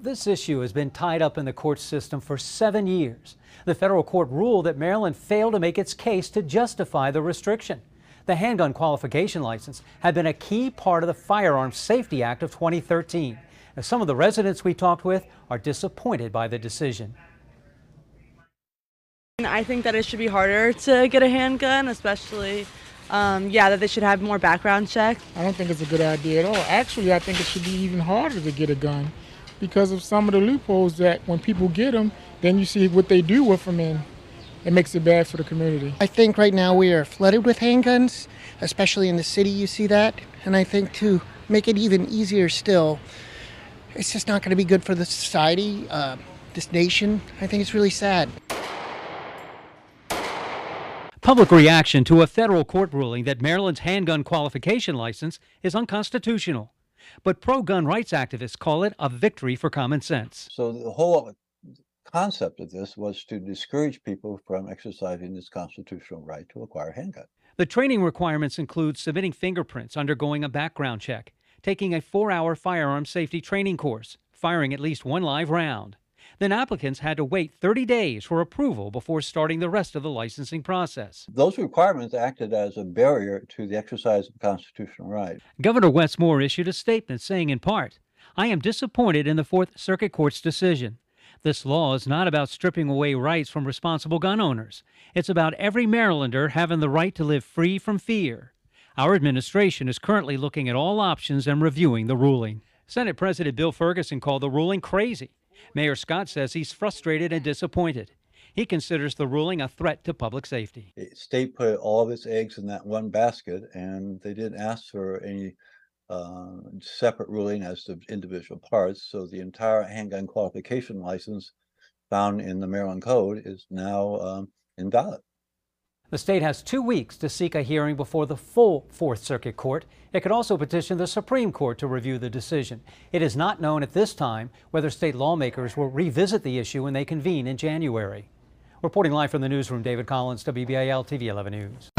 This issue has been tied up in the court system for 7 years. The federal court ruled that Maryland failed to make its case to justify the restriction. The handgun qualification license had been a key part of the Firearms Safety Act of 2013. Now, some of the residents we talked with are disappointed by the decision. I think that it should be harder to get a handgun, especially, that they should have more background checks. I don't think it's a good idea at all. Actually, I think it should be even harder to get a gun because of some of the loopholes that when people get them, then you see what they do with them, and it makes it bad for the community. I think right now we are flooded with handguns, especially in the city you see that. And I think to make it even easier still, it's just not going to be good for the society, this nation. I think it's really sad. Public reaction to a federal court ruling that Maryland's handgun qualification license is unconstitutional. But pro-gun rights activists call it a victory for common sense. So the whole concept of this was to discourage people from exercising this constitutional right to acquire a handgun. The training requirements include submitting fingerprints, undergoing a background check, taking a 4-hour firearm safety training course, firing at least one live round. Then applicants had to wait 30 days for approval before starting the rest of the licensing process. Those requirements acted as a barrier to the exercise of constitutional right. Governor Wes Moore issued a statement saying in part, "I am disappointed in the Fourth Circuit Court's decision. This law is not about stripping away rights from responsible gun owners. It's about every Marylander having the right to live free from fear. Our administration is currently looking at all options and reviewing the ruling." Senate President Bill Ferguson called the ruling crazy. Mayor Scott says he's frustrated and disappointed. He considers the ruling a threat to public safety. The state put all of its eggs in that one basket, and they didn't ask for any separate ruling as to individual parts. So the entire handgun qualification license found in the Maryland Code is now invalid. The state has 2 weeks to seek a hearing before the full Fourth Circuit Court. It could also petition the Supreme Court to review the decision. It is not known at this time whether state lawmakers will revisit the issue when they convene in January. Reporting live from the newsroom, David Collins, WBAL TV 11 News.